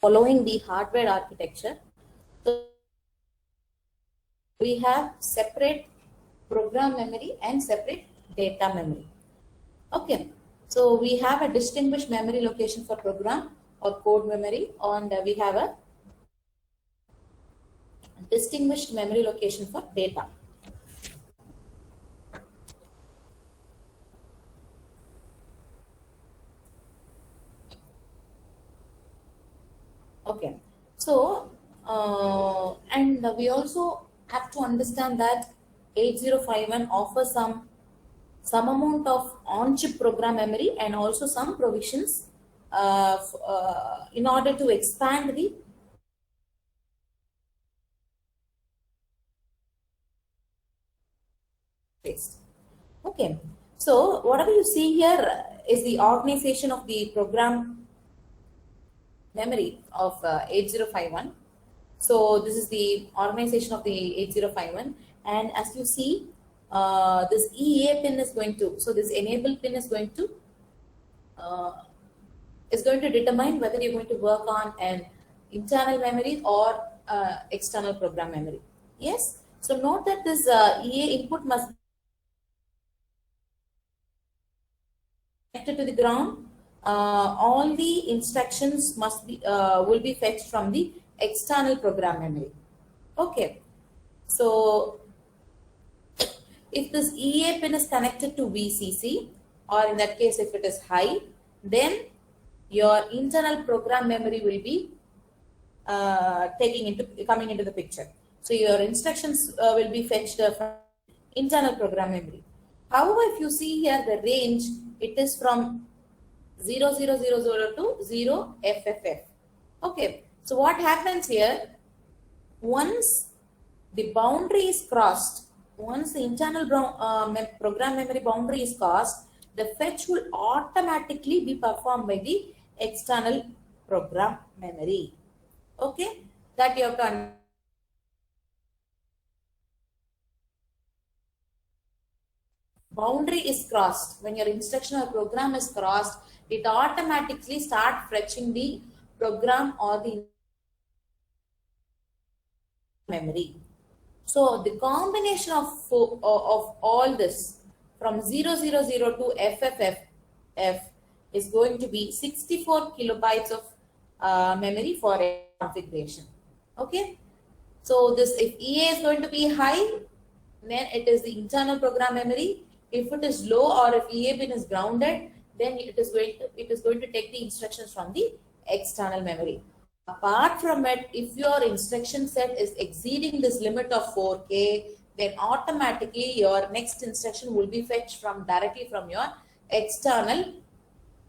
following the hardware architecture. So we have separate program memory and separate data memory. Okay, so we have a distinguished memory location for program or code memory, and we have a distinguished memory location for data. Okay, so and we also have to understand that 8051 offers some amount of on-chip program memory and also some provisions in order to expand the text. Okay, so whatever you see here is the organization of the program memory of 8051. So this is the organization of the 8051, and as you see, this EA pin is going to, so this enable pin is going to determine whether you're going to work on an internal memory or external program memory. Yes. So note that this EA input must be connected to the ground. All the instructions must be will be fetched from the external program memory. Okay. So if this EA pin is connected to VCC, or in that case if it is high, then your internal program memory will be coming into the picture. So your instructions will be fetched from internal program memory. However, if you see here the range, it is from 00000 to 0FFF. Okay, so what happens here, once the boundary is crossed, once the internal program memory boundary is crossed, the fetch will automatically be performed by the external program memory. Okay, that you have to understand. Boundary is crossed. When your instruction or program is crossed, it automatically starts fetching the program or the memory. So the combination of all this from 000 to FFF is going to be 64 kilobytes of memory for a configuration. Okay. So this, if EA is going to be high, then it is the internal program memory. If it is low, or if EA pin is grounded, then it is going to take the instructions from the external memory. Apart from it, if your instruction set is exceeding this limit of 4K, then automatically your next instruction will be fetched directly from your external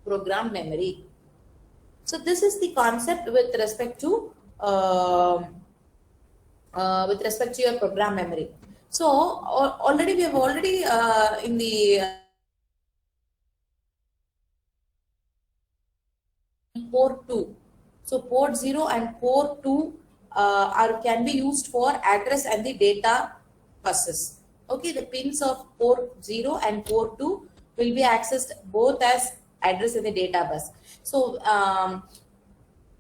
program memory. So this is the concept with respect to your program memory. So already we have in the port 2. So port 0 and port 2 can be used for address and the data buses. Okay, the pins of port 0 and port 2 will be accessed both as address and the data bus. So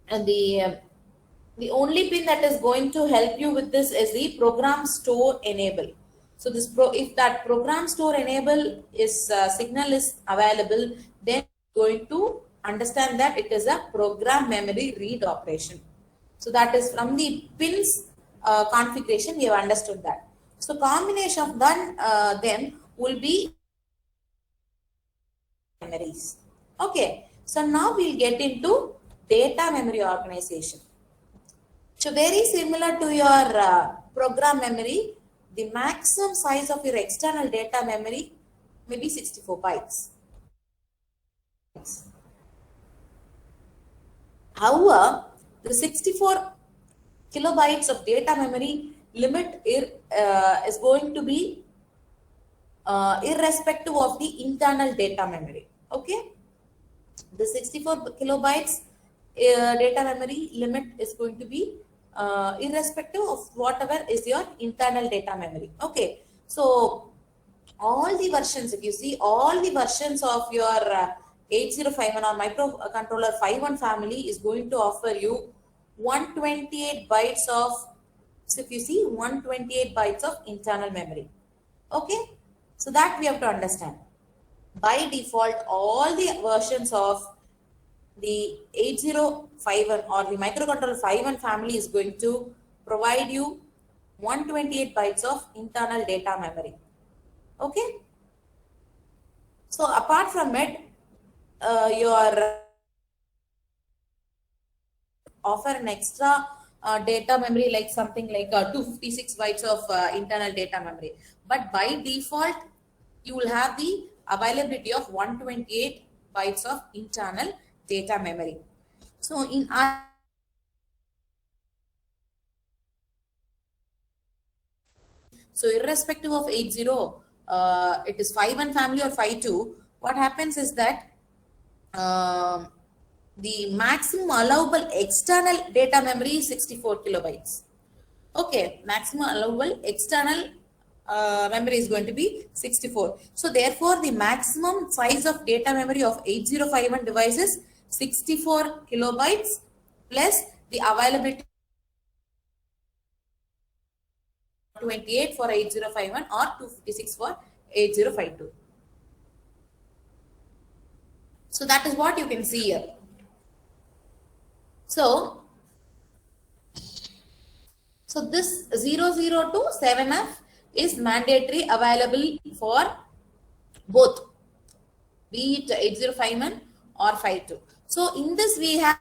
and the only pin that is going to help you with this is the program store enable. So this if that program store enable is signal is available, then going to understand that it is a program memory read operation. So that is from the pins configuration we have understood that. So combination of them will be memories. Okay. So now we'll get into data memory organization. So very similar to your program memory, the maximum size of your external data memory may be 64 bytes. However, the 64 kilobytes of data memory limit is going to be irrespective of the internal data memory. Okay, the 64 kilobytes data memory limit is going to be irrespective of whatever is your internal data memory. Okay, so all the versions, if you see all the versions of your 8051 or microcontroller 51 family is going to offer you 128 bytes of, so if you see 128 bytes of internal memory. Okay, so that we have to understand. By default, all the versions of the 8051 or the microcontroller 51 family is going to provide you 128 bytes of internal data memory. Okay, so apart from it, your offer an extra data memory like something like 256 bytes of internal data memory, but by default you will have the availability of 128 bytes of internal data memory. So in our, so irrespective of 80, it is 51 family or 52, what happens is that the maximum allowable external data memory is 64 kilobytes. Okay, maximum allowable external memory is going to be 64. So therefore, the maximum size of data memory of 8051 device is 64 kilobytes plus the availability 28 for 8051 or 256 for 8052. So that is what you can see here. So this 0027F is mandatory available for both, be it 8051 or 52. So in this we have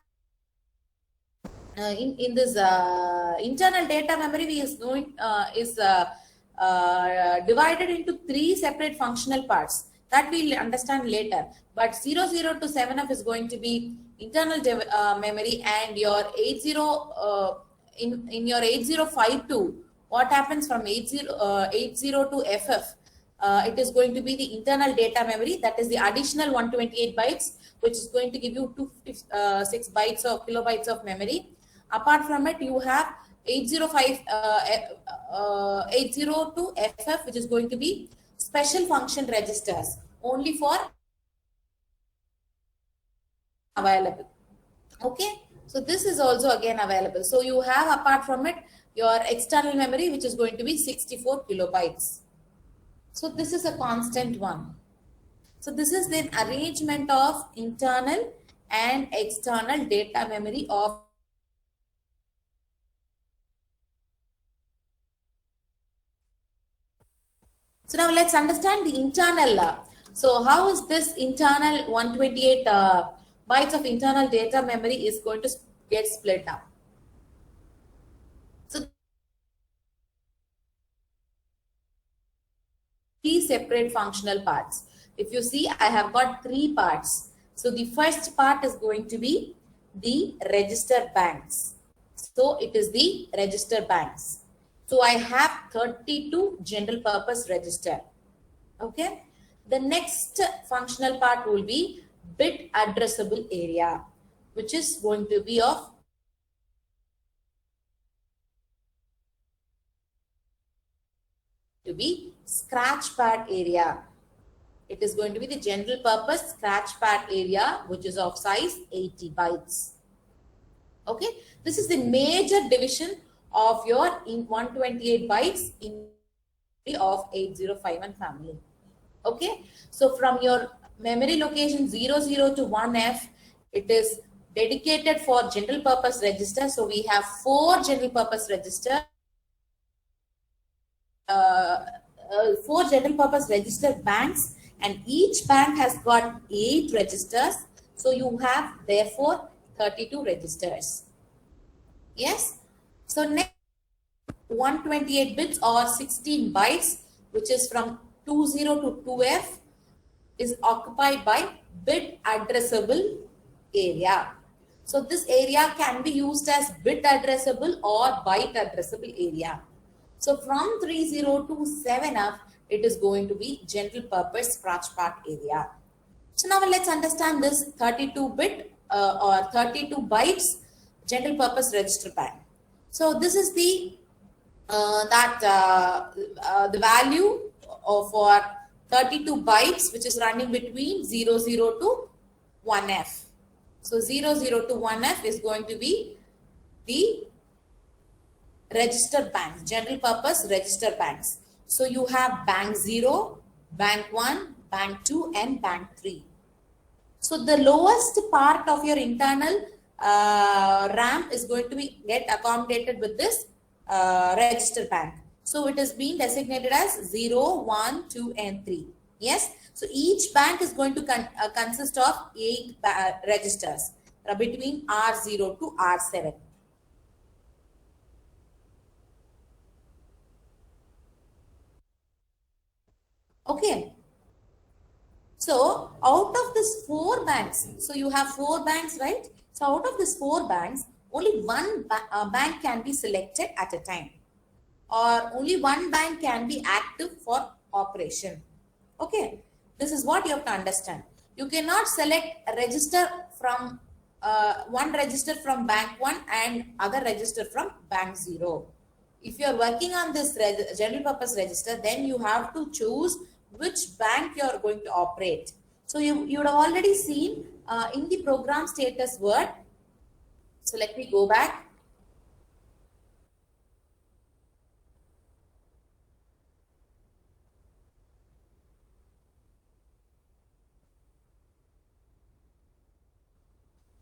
in this internal data memory we is going divided into 3 separate functional parts that we'll understand later. But 0027F is going to be internal memory, and your 80 in your 8052, what happens from 80 to FF, it is going to be the internal data memory, that is the additional 128 bytes, which is going to give you 256 bytes of kilobytes of memory. Apart from it, you have 80 to FF, which is going to be special function registers only for available. Okay, so this is also again available. So you have, apart from it, your external memory, which is going to be 64 kilobytes. So this is a constant one. So this is the arrangement of internal and external data memory of. So now let's understand the internal. So how is this internal 128 bytes of internal data memory is going to get split up? So 3 separate functional parts. If you see, I have got 3 parts. So the first part is going to be the register banks. So it is the register banks. So I have 32 general purpose register. Okay. The next functional part will be bit addressable area, which is going to be of scratch pad area. It is going to be the general purpose scratch pad area, which is of size 80 bytes. Okay. This is the major division of your 128 bytes in of 8051 family. Okay, so from your memory location 00 to 1F, it is dedicated for general purpose register. So we have 4 general purpose register, 4 general purpose register banks, and each bank has got 8 registers. So you have therefore 32 registers. Yes. So next 128 bits or 16 bytes, which is from 20 to 2F, is occupied by bit addressable area. So this area can be used as bit addressable or byte addressable area. So from 30 to 7F, it is going to be general purpose scratch pad area. So now let's understand this 32-bit or 32 bytes general purpose register bank. So this is the the value for 32 bytes, which is running between 00 to 1F. So 00 to 1F is going to be the registered banks, general purpose registered banks. So you have bank 0, bank 1, bank 2 and bank 3. So the lowest part of your internal ramp is going to be get accommodated with this register bank. So it is being designated as 0, 1, 2 and 3. Yes. So each bank is going to consist of 8 registers between R0 to R7. Okay. So out of this 4 banks, so you have 4 banks, right? So out of these 4 banks, only one bank can be selected at a time, or only one bank can be active for operation. Okay, this is what you have to understand. You cannot select a register from one register from bank 1 and other register from bank 0. If you are working on this general purpose register, then you have to choose which bank you are going to operate. So you would have already seen in the program status word. So let me go back.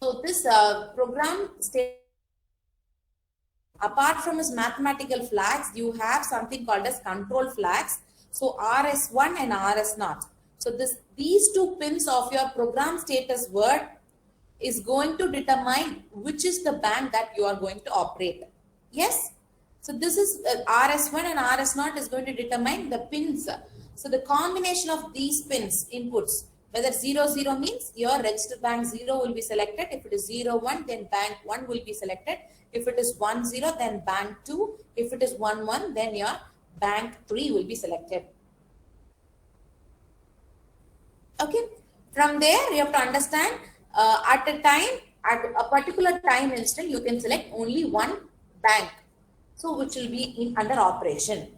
So this program status, apart from its mathematical flags, you have something called as control flags. So RS1 and RS0. So these 2 pins of your program status word is going to determine which is the bank that you are going to operate. Yes. So this is RS1 and RS0 is going to determine the pins. So the combination of these pins inputs, whether 00 means your registered bank 0 will be selected. If it is 01, then bank 1 will be selected. If it is 10, then bank 2. If it is 11, then your bank 3 will be selected. Okay. From there, you have to understand at a particular time instant, you can select only one bank. So which will be under operation.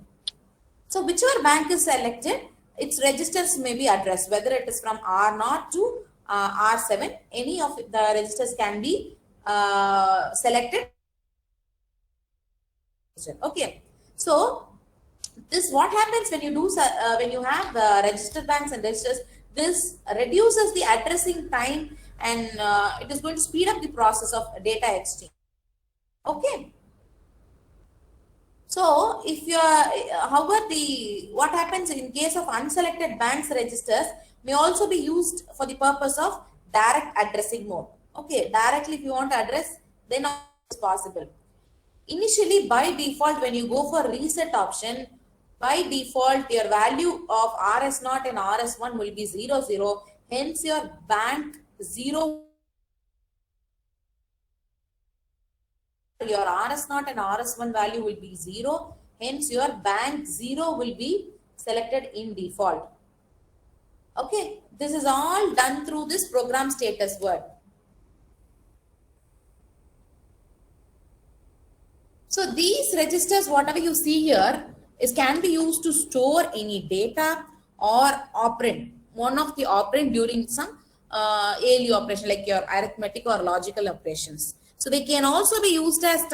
So whichever bank is selected, its registers may be addressed, whether it is from R0 to R7. Any of the registers can be selected. Okay. So this what happens when you do when you have registered banks and registers. This reduces the addressing time and it is going to speed up the process of data exchange. Okay. So if you are, however, what happens in case of unselected banks registers may also be used for the purpose of direct addressing mode. Okay, directly if you want to address, then it's possible. Initially, by default, when you go for reset option, by default, your value of RS0 and RS1 will be 00. Hence, your bank 0, your RS0 and RS1 value will be 0. Hence, your bank 0 will be selected in default. Okay, this is all done through this program status word. So these registers, whatever you see here, can be used to store any data or operand, one of the operand during some ALU operation like your arithmetic or logical operations. So they can also be used as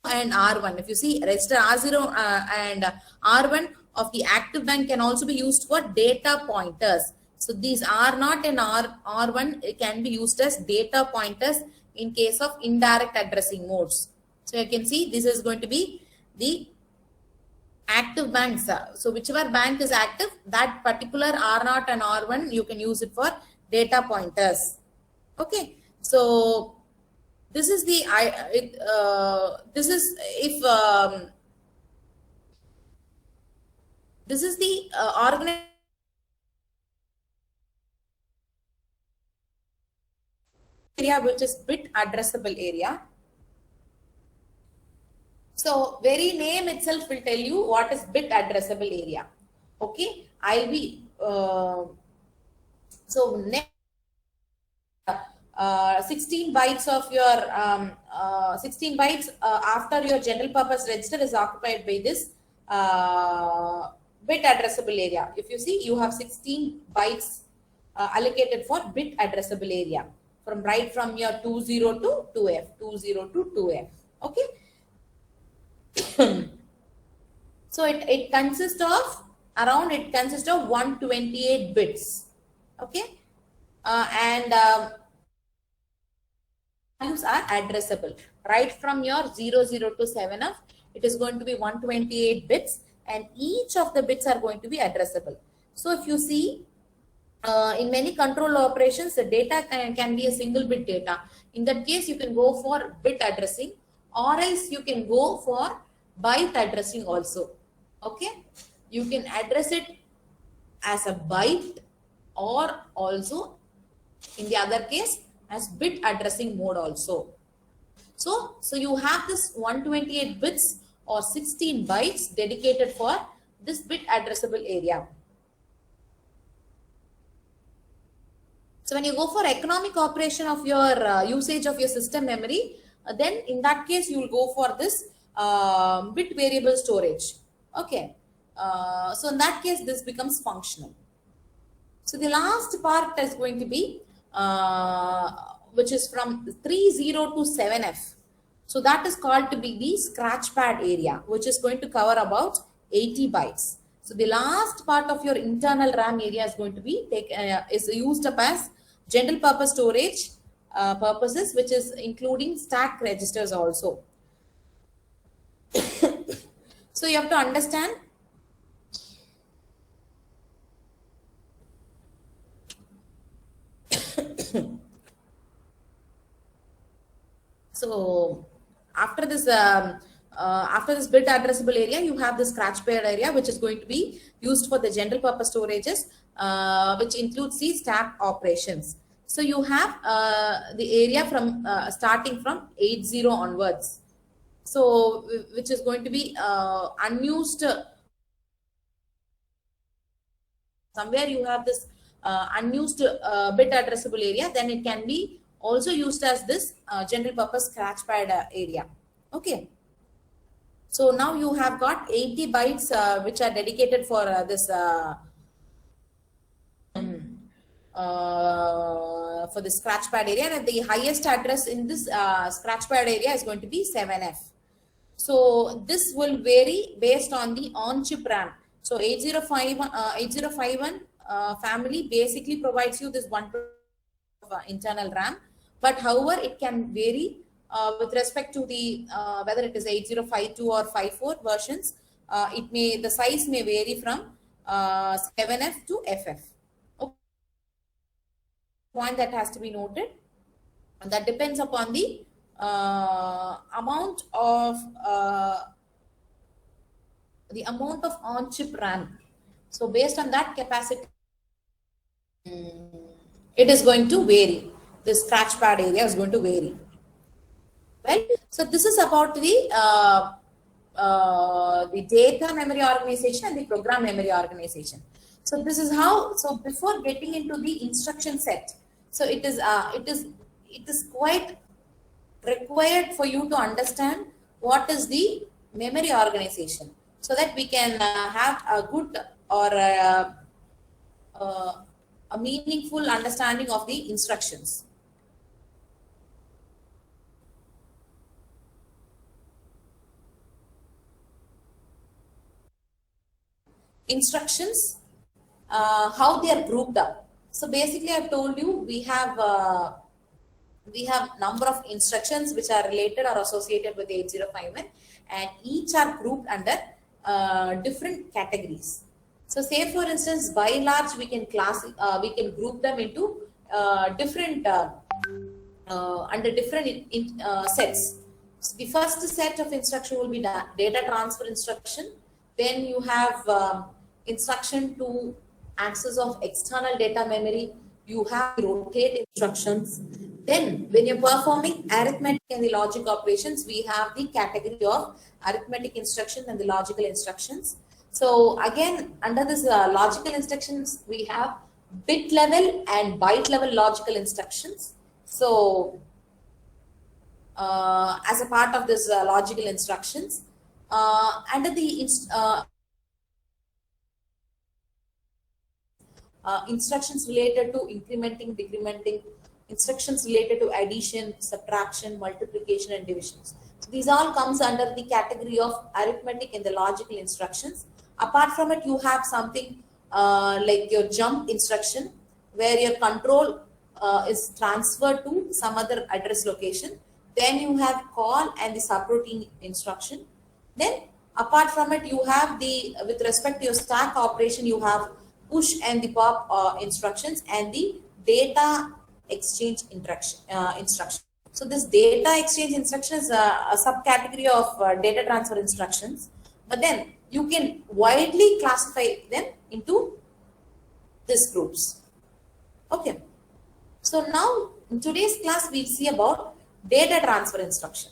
and R1. If you see register R0 and R1 of the active bank can also be used for data pointers. So these R0 and R1 can be used as data pointers in case of indirect addressing modes. So you can see this is going to be the active banks. So whichever bank is active, that particular R0 and R1, you can use it for data pointers. Okay. So this is the this is if this is the organization area, which is bit addressable area. So very name itself will tell you what is bit addressable area. Okay, I'll be so next 16 bytes of your 16 bytes after your general purpose register is occupied by this bit addressable area. If you see, you have 16 bytes allocated for bit addressable area from right from your 20 to 2F, 20 to 2F. Okay. So it consists of around, it consists of 128 bits. Okay. And values are addressable right from your 00 to 7F. It is going to be 128 bits, and each of the bits are going to be addressable. So if you see, in many control operations, the data can be a single bit data. In that case, you can go for bit addressing, or else you can go for byte addressing also. Okay, you can address it as a byte, or also in the other case as bit addressing mode also. So you have this 128 bits or 16 bytes dedicated for this bit addressable area. So when you go for economic operation of your usage of your system memory, then in that case you will go for this bit variable storage. Okay. So in that case, this becomes functional. So the last part is going to be which is from 30 to 7F. So that is called to be the scratch pad area, which is going to cover about 80 bytes. So the last part of your internal RAM area is going to be is used up as general purpose storage purposes, which is including stack registers also. So you have to understand so after this bit addressable area, you have the scratch pad area, which is going to be used for the general purpose storages, which includes the stack operations. So you have the area from starting from 80 onwards. So which is going to be unused. Somewhere you have this unused bit addressable area, then it can be also used as this general purpose scratch pad area. Okay. So now you have got 80 bytes which are dedicated for this for the scratch pad area, and the highest address in this scratch pad area is going to be 7F. So this will vary based on the on-chip RAM. So 8051 family basically provides you this one internal RAM, but however it can vary with respect to the whether it is 8052 or 54 versions. The size may vary from 7F to FF. Okay. Point that has to be noted, and that depends upon the amount of on-chip RAM. So based on that capacity, it is going to vary. The scratch pad area is going to vary. Well, so this is about the data memory organization and the program memory organization. So this is how. So before getting into the instruction set, so it is quite required for you to understand what is the memory organization, so that we can have a good or a meaningful understanding of the instructions. Instructions, how they are grouped up. So basically, I've told you we have number of instructions which are related or associated with 8051, and each are grouped under different categories. So say for instance, by and large, we can group them into different under different sets. So the first set of instruction will be data transfer instruction. Then you have instruction to access of external data memory. You have rotate instructions. Then when you're performing arithmetic and the logic operations, we have the category of arithmetic instructions and the logical instructions. So again, under this logical instructions, we have bit level and byte level logical instructions. So as a part of this logical instructions, under the instructions related to incrementing, decrementing, instructions related to addition, subtraction, multiplication, and divisions. So these all comes under the category of arithmetic and the logical instructions. Apart from it, you have something like your jump instruction, where your control is transferred to some other address location. Then you have call and the subroutine instruction. Then apart from it, you have the, with respect to your stack operation, you have push and the pop instructions and the data exchange instruction. So this data exchange instruction is a subcategory of data transfer instructions, but then you can widely classify them into these groups. Okay. So now in today's class, we'll see about data transfer instruction.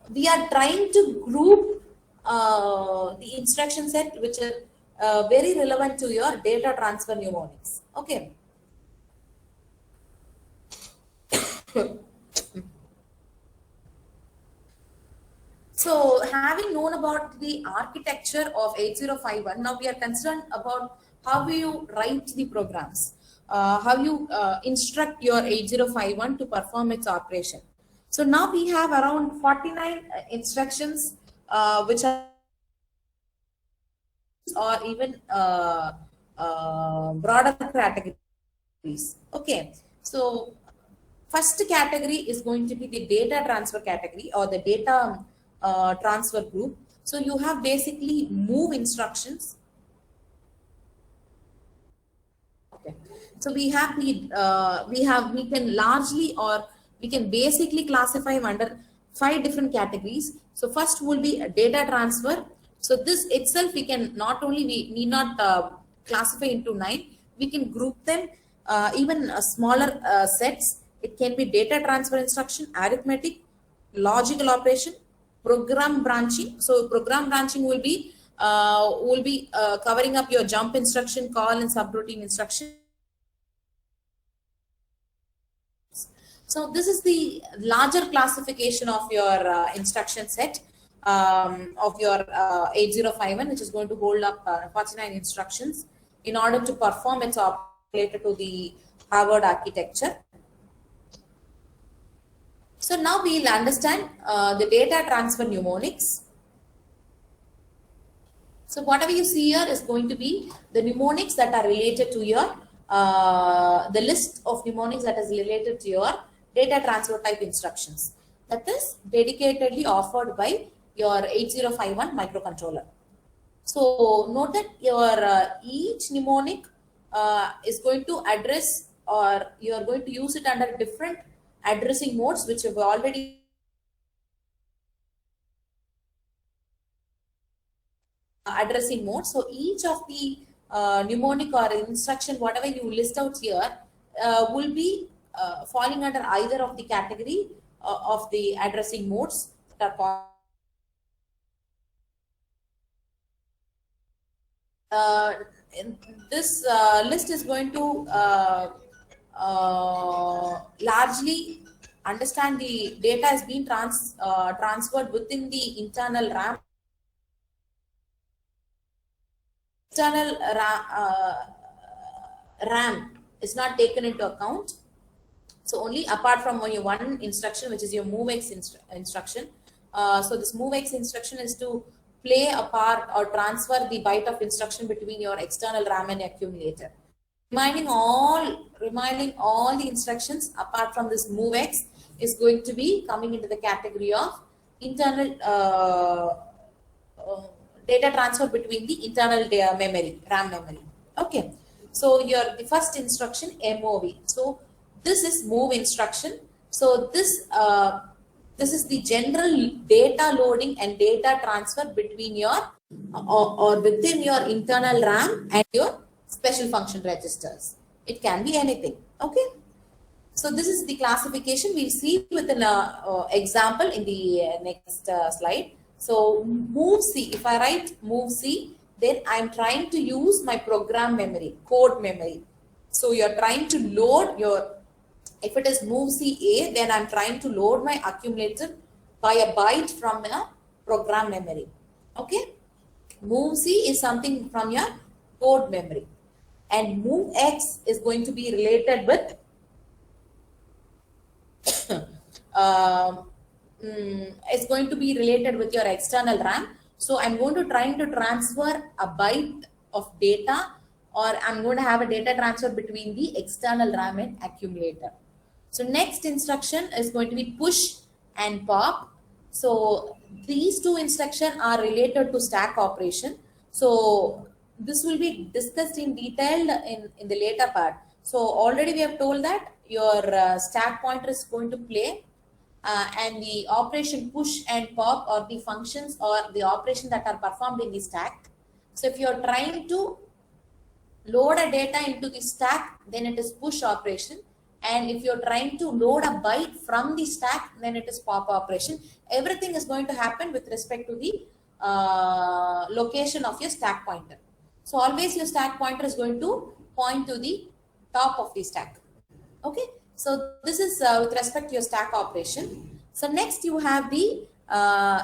We are trying to group the instruction set which are very relevant to your data transfer mnemonics. Okay. So having known about the architecture of 8051, now we are concerned about how you write the programs, how you instruct your 8051 to perform its operation. So now we have around 49 instructions which are or even broader categories. Okay, so first category is going to be the data transfer category or the data transfer group. So you have basically move instructions. Okay, so we have the we can largely or we can basically classify them under 5 different categories. So first will be a data transfer. So this itself we can not only, we need not classify into 9, we can group them even smaller sets. It can be data transfer instruction, arithmetic, logical operation, program branching. So program branching will be covering up your jump instruction, call and subroutine instruction. So this is the larger classification of your instruction set of your 8051, which is going to hold up 49 instructions in order to perform its operation related to the Harvard architecture. So now we will understand the data transfer mnemonics. So whatever you see here is going to be the mnemonics that are related to your, the list of mnemonics that is related to your data transfer type instructions. That is dedicatedly offered by your 8051 microcontroller. So note that your each mnemonic is going to address, or you are going to use it under different addressing modes, which have already addressing mode. So each of the mnemonic or instruction, whatever you list out here, will be falling under either of the category of the addressing modes that are this list is going to largely understand the data has been transferred within the internal RAM. External RAM is not taken into account. So only apart from your one instruction, which is your MoveX instruction. So this MoveX instruction is to play a part or transfer the byte of instruction between your external RAM and accumulator. Remaining all the instructions apart from this MoveX is going to be coming into the category of internal data transfer between the internal memory, RAM memory. Okay. So the first instruction, MOV. So this is move instruction. So this is the general data loading and data transfer between your or within your internal RAM and your special function registers. It can be anything. Okay. So this is the classification. We'll see with an example in the next slide. So move C, if I write move C, then I'm trying to use my program memory, code memory. So you're trying to load your, if it is move CA, then I'm trying to load my accumulator by a byte from a program memory. Okay. Move C is something from your code memory. And move X is going to be related with um, is going to be related with your external RAM. So I'm going to try to transfer a byte of data, or I'm going to have a data transfer between the external RAM and accumulator. So next instruction is going to be push and pop. So these two instructions are related to stack operation. So this will be discussed in detail in the later part. So already we have told that your stack pointer is going to play and the operation push and pop are the functions or the operation that are performed in the stack. So if you're trying to load a data into the stack, then it is push operation. And if you're trying to load a byte from the stack, then it is pop operation. Everything is going to happen with respect to the location of your stack pointer. So always your stack pointer is going to point to the top of the stack. Okay. So this is with respect to your stack operation. So next you have the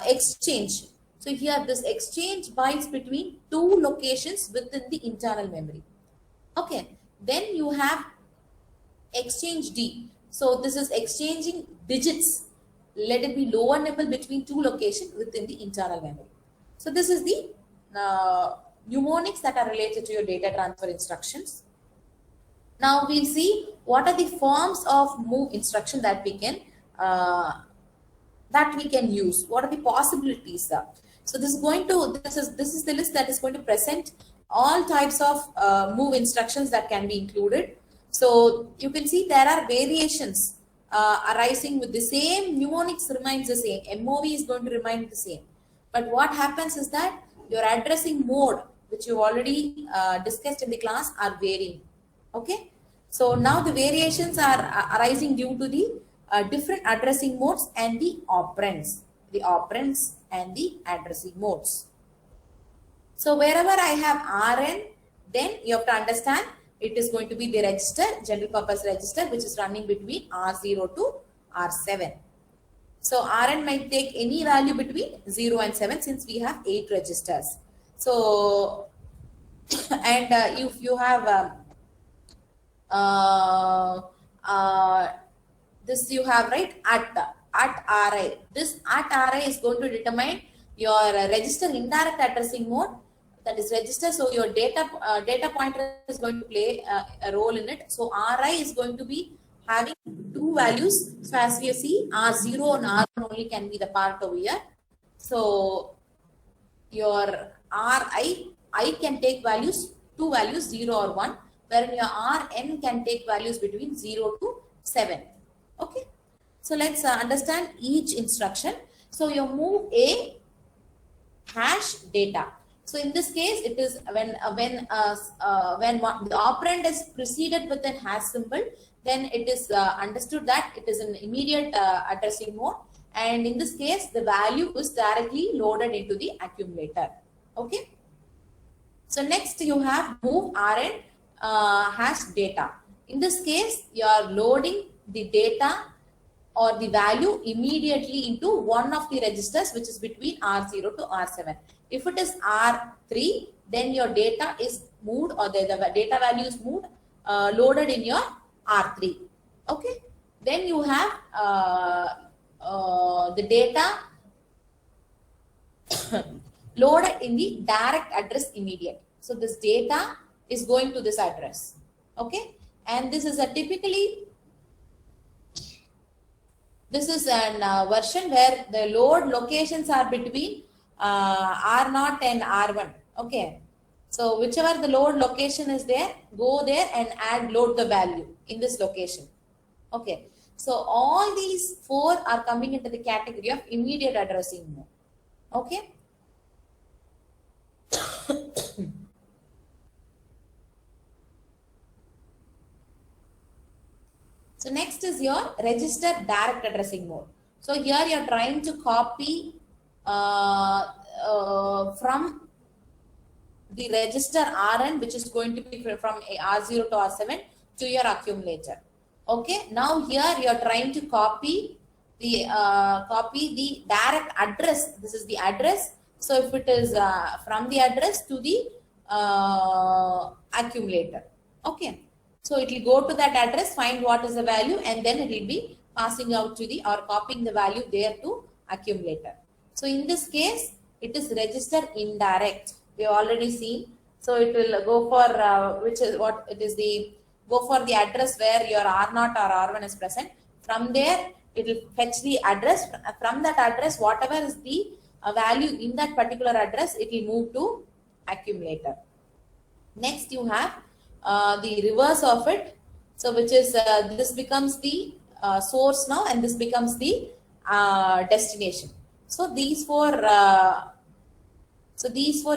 exchange. So here this exchange bytes between two locations within the internal memory. Okay. Then you have exchange D. So this is exchanging digits. Let it be lower nibble between two locations within the internal memory. So this is the mnemonics that are related to your data transfer instructions. Now we'll see what are the forms of move instruction that we can use. What are the possibilities? So this is the list that is going to present all types of move instructions that can be included. So you can see there are variations arising with the same mnemonics remains the same. MOV is going to remain the same. But what happens is that your addressing mode, which you already discussed in the class, are varying. Okay. So now the variations are arising due to the different addressing modes and the operands. The operands and the addressing modes. So wherever I have Rn, then you have to understand it is going to be the register, general purpose register, which is running between R0 to R7. So Rn might take any value between 0 and 7 since we have 8 registers. So, and if you have this you have right at Ri. This at Ri is going to determine your register indirect addressing mode, that is register. So your data pointer is going to play a role in it. So Ri is going to be having two values. So as you see, R0 and R1 only can be the part over here. So your Ri can take values, two values, 0 or 1, wherein your Rn can take values between 0 to 7. Okay. So let's understand each instruction. So your move A hash data. So in this case, it is when the operand is preceded with an hash symbol, then it is understood that it is an immediate addressing mode. And in this case, the value is directly loaded into the accumulator. Okay. So next you have move Rn hash data. In this case, you are loading the data or the value immediately into one of the registers, which is between R0 to R7. If it is R3, then your data is moved, or the data value is moved, loaded in your R3. Okay. Then you have the data loaded in the direct address immediate. So this data is going to this address. Okay. And this is a typically, this is an version where the load locations are between R0 and R1. Okay. So whichever the load location is there, go there and load the value in this location. Okay. So all these four are coming into the category of immediate addressing mode. Okay. So next is your register direct addressing mode. So here you are trying to copy from the register Rn, which is going to be from R0 to R7 to your accumulator. Okay. Now here you are trying to copy the direct address. This is the address So if it is from the address to the accumulator, okay. So it will go to that address, find what is the value, and then it will be passing out to the or copying the value there to accumulator. So in this case, it is register indirect. We have already seen. So it will go for which is what it is the go for the address where your R0 or R1 is present. From there, it will fetch the address. From that address, whatever is the value in that particular address, it will move to accumulator. Next, you have the reverse of it. So which is this becomes the source now, and this becomes the destination. So these four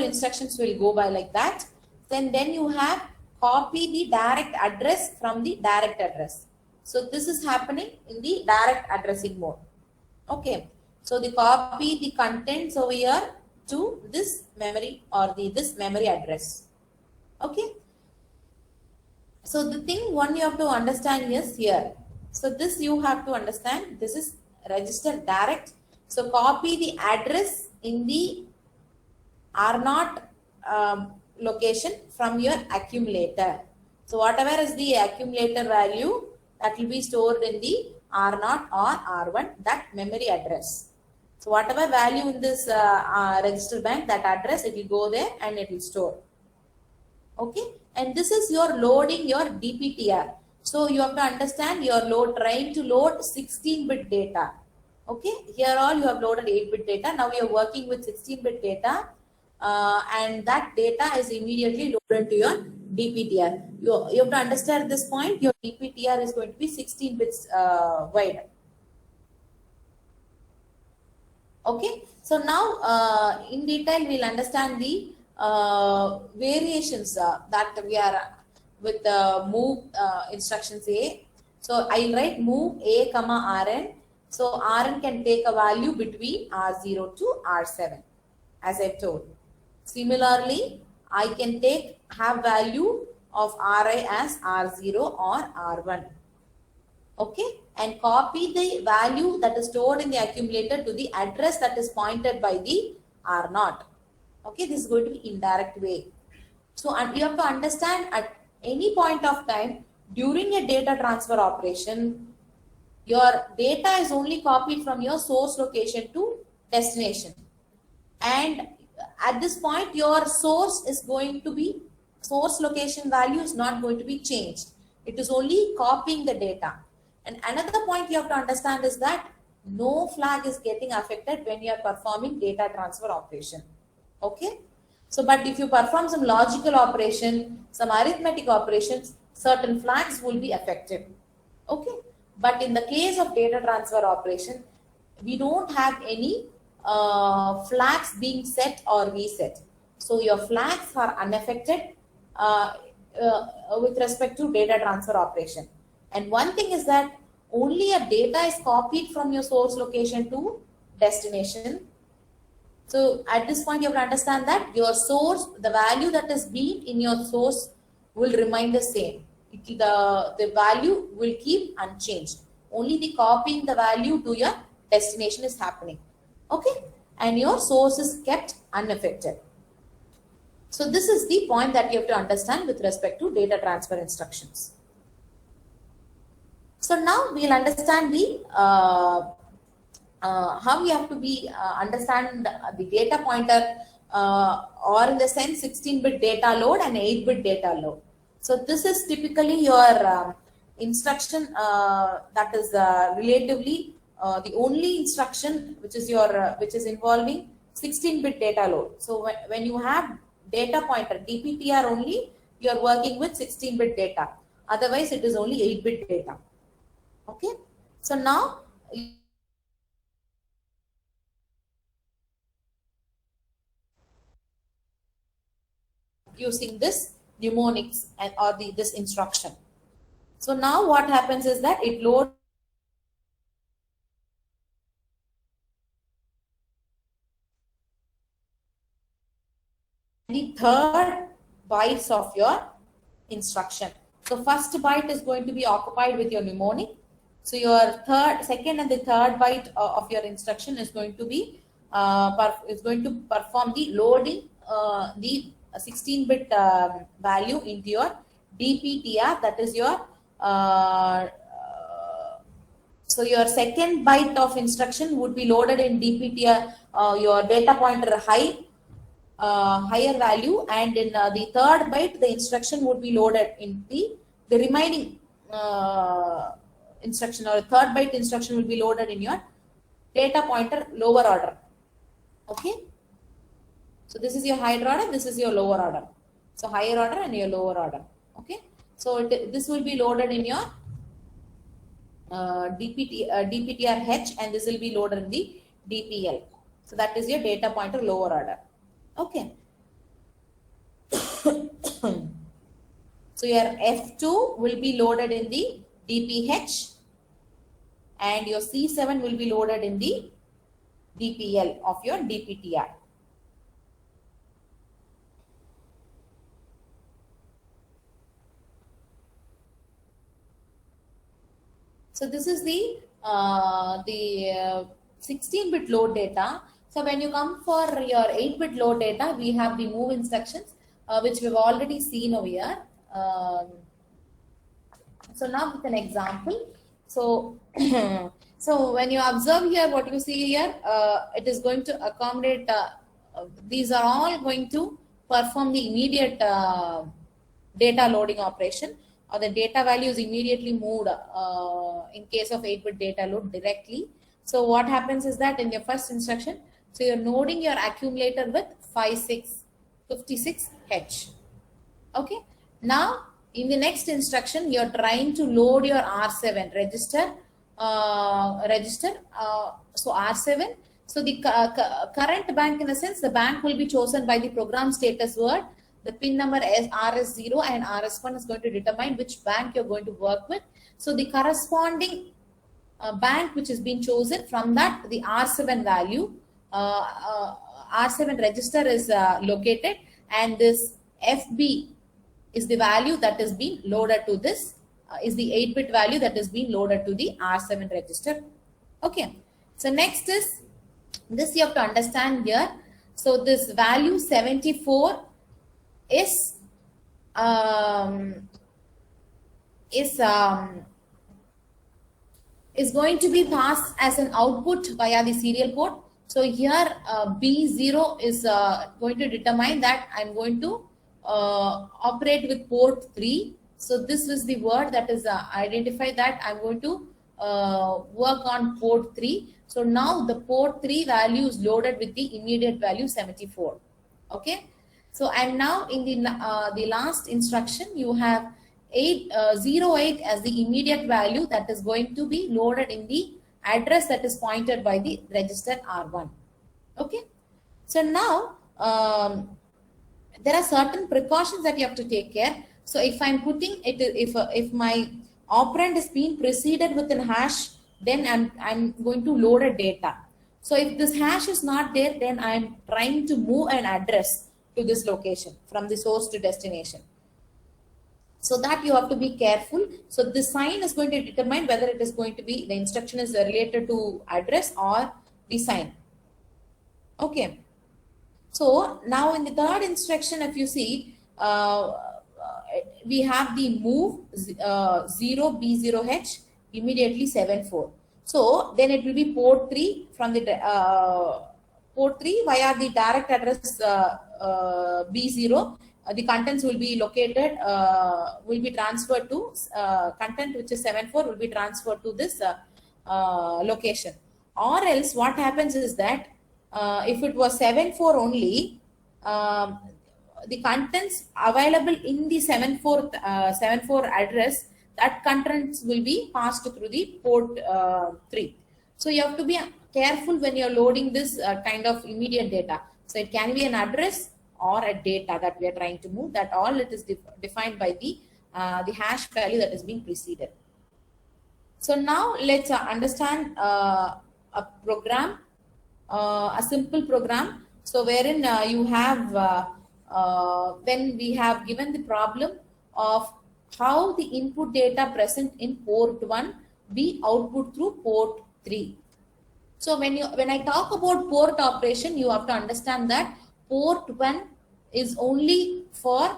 instructions will go by like that. Then you have copy the direct address from the direct address. So this is happening in the direct addressing mode. Okay. So the copy the contents over here to this memory or this memory address. Okay. So the thing one you have to understand is here. So this you have to understand. This is register direct. So copy the address in the R0 location from your accumulator. So whatever is the accumulator value, that will be stored in the R0 or R1, that memory address. So whatever value in this register bank, that address, it will go there and it will store. Okay. And this is your loading your DPTR. So you have to understand you are trying to load 16-bit data. Okay. Here all you have loaded 8-bit data. Now you are working with 16-bit data. And that data is immediately loaded to your DPTR. You have to understand this point. Your DPTR is going to be 16 bits wide. Okay. So now in detail we'll understand the variations that we are with the move instructions A. So I'll write move A comma Rn. So Rn can take a value between R0 to R7 as I told. Similarly, I can have value of Ri as R0 or R1. Okay. And copy the value that is stored in the accumulator to the address that is pointed by the R0. Okay. This is going to be indirect way. So you have to understand at any point of time during a data transfer operation, your data is only copied from your source location to destination. And at this point, your source location value is not going to be changed. It is only copying the data. And another point you have to understand is that no flag is getting affected when you are performing data transfer operation. Okay. So, but if you perform some logical operation, some arithmetic operations, certain flags will be affected. Okay. But in the case of data transfer operation, we don't have any flags being set or reset. So your flags are unaffected with respect to data transfer operation. And one thing is that only a data is copied from your source location to destination. So at this point you have to understand that your source, the value that is being in your source will remain the same. The value will keep unchanged. Only the copying the value to your destination is happening. Okay, and your source is kept unaffected. So this is the point that you have to understand with respect to data transfer instructions. So now we'll understand the how you have to be understand the data pointer or in the sense 16-bit data load and 8-bit data load. So this is typically your instruction that is relatively the only instruction which is involving 16-bit data load. So when you have data pointer DPTR only, you are working with 16-bit data. Otherwise, it is only 8-bit data. Okay. So now using this mnemonics or this instruction. So now what happens is that it loads the third bytes of your instruction. So first byte is going to be occupied with your mnemonic. So your second and the third byte of your instruction is going to be is going to perform the loading the 16-bit value into your DPTR, that is your so your second byte of instruction would be loaded in DPTR, your data pointer higher value, and in the third byte the instruction would be loaded in the remaining instruction, or third byte instruction will be loaded in your data pointer lower order. Okay, so this is your higher order, this is your lower order. So higher order and your lower order. Okay, so this will be loaded in your DPTR-H, and this will be loaded in the DPL. So that is your data pointer lower order. Okay. So your F2 will be loaded in the DPH, and your C7 will be loaded in the DPL of your DPTR. So this is the 16-bit load data. So when you come for your 8-bit load data, we have the move instructions, which we've already seen over here. So now with an example. So, so when you observe here, what you see here, it is going to accommodate, these are all going to perform the immediate data loading operation, or the data value is immediately moved in case of 8-bit data load directly. So what happens is that in your first instruction, so you're loading your accumulator with 56H. Okay. Now in the next instruction, you're trying to load your R7 register. So R7. So the current bank, in a sense, the bank will be chosen by the program status word. The pin number is RS0 and RS1 is going to determine which bank you're going to work with. So the corresponding bank which has been chosen, from that the R7 value, R7 register is located, and this FB is the value that is being loaded to this, is the 8-bit value that is being loaded to the R7 register. Okay. So next is this, you have to understand here. So this value 74 is going to be passed as an output via the serial port. So here B0 is going to determine that I'm going to operate with port 3. So this is the word that is identified that I'm going to work on port 3. So now the port 3 value is loaded with the immediate value 74. Okay. So and now in the last instruction, you have 08 as the immediate value that is going to be loaded in the address that is pointed by the register R1. Okay. So now there are certain precautions that you have to take care. So if I'm putting it, if my operand is being preceded with an hash, then I'm going to load a data. So if this hash is not there, then I'm trying to move an address to this location from the source to destination. So that you have to be careful. So the sign is going to determine whether it is going to be, the instruction is related to address or the sign. Okay. So now in the third instruction, if you see, we have the move 0B0H immediately 74. So then it will be port 3 from the port 3 via the direct address B0. The contents will be located, will be transferred to content which is 74 will be transferred to this location. Or else what happens is that if it was 74 only, the contents available in the 74 address, that contents will be passed through the port 3. So you have to be careful when you're loading this kind of immediate data. So it can be an address or a data that we are trying to move, that all it is defined by the hash value that is being preceded. So now let's understand a program, a simple program. So wherein you have, when we have given the problem of how the input data present in port 1 be output through port 3. So when I talk about port operation, you have to understand that port 1 is only for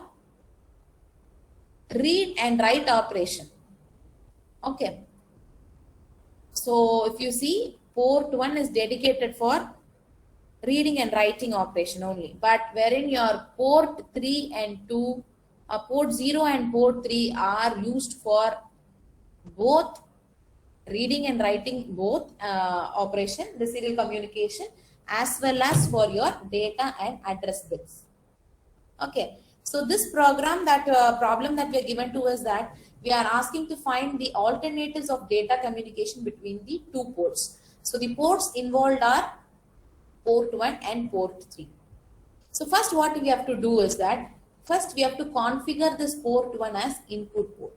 read and write operation. Okay. So if you see, port 1 is dedicated for reading and writing operation only. But wherein your port 3 and 2, port 0 and port 3 are used for both reading and writing, both operation, the serial communication, as well as for your data and address bits. Okay, so this problem that we are given to us, that we are asking to find the alternatives of data communication between the two ports. So the ports involved are port 1 and port 3. So first what we have to do is that first we have to configure this port 1 as input port.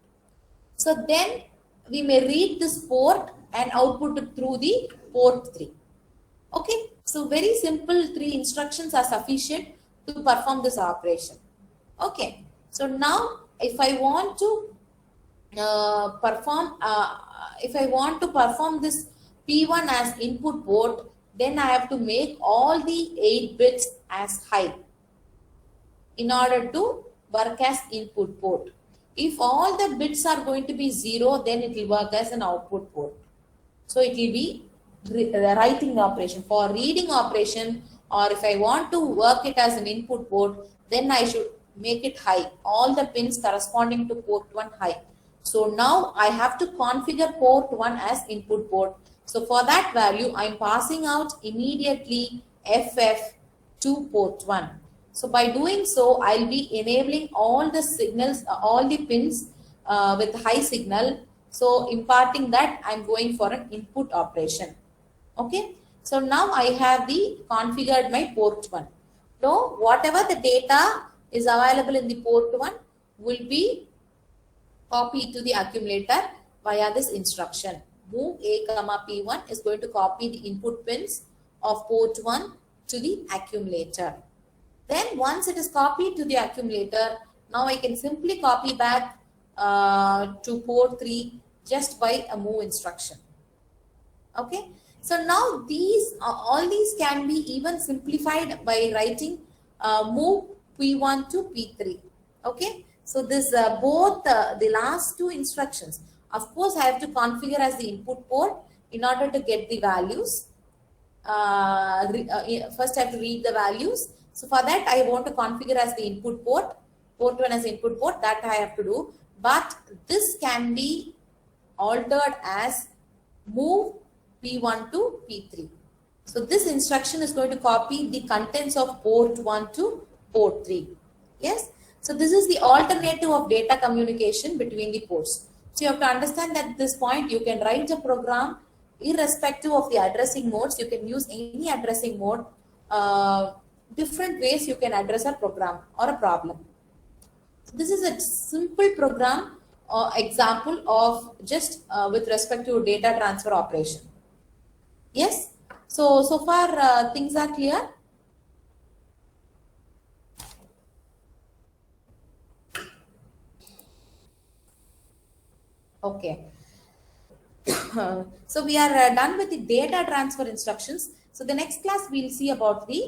So then we may read this port and output it through the port 3. Okay, so very simple 3 instructions are sufficient to perform this operation. Okay, so now if I want to perform this P1 as input port, then I have to make all the 8 bits as high in order to work as input port. If all the bits are going to be 0, then it will work as an output port. So it will be writing operation. For reading operation, or if I want to work it as an input port, then I should make it high. All the pins corresponding to port 1 high. So now I have to configure port 1 as input port. So for that value, I am passing out immediately FF to port 1. So by doing so, I'll be enabling all the signals, all the pins with high signal. So imparting that, I'm going for an input operation. Okay. So now I have the configured my port 1. So whatever the data is available in the port 1 will be copied to the accumulator via this instruction. Move A, P1 is going to copy the input pins of port 1 to the accumulator. Then once it is copied to the accumulator, now I can simply copy back to port 3 just by a move instruction. Okay. So now all these can be even simplified by writing move P1 to P3. Okay. So this both the last 2 instructions, of course I have to configure as the input port in order to get the values. First I have to read the values. So for that I want to configure as the input port 1 as input port, that I have to do. But this can be altered as move P1 to P3. So this instruction is going to copy the contents of port 1 to port 3. Yes. So this is the alternative of data communication between the ports. So you have to understand that at this point you can write a program irrespective of the addressing modes. You can use any addressing mode. Different ways you can address a program or a problem. So this is a simple program example of just with respect to data transfer operation. Yes. So far things are clear. Okay. So we are done with the data transfer instructions. So the next class we'll see about the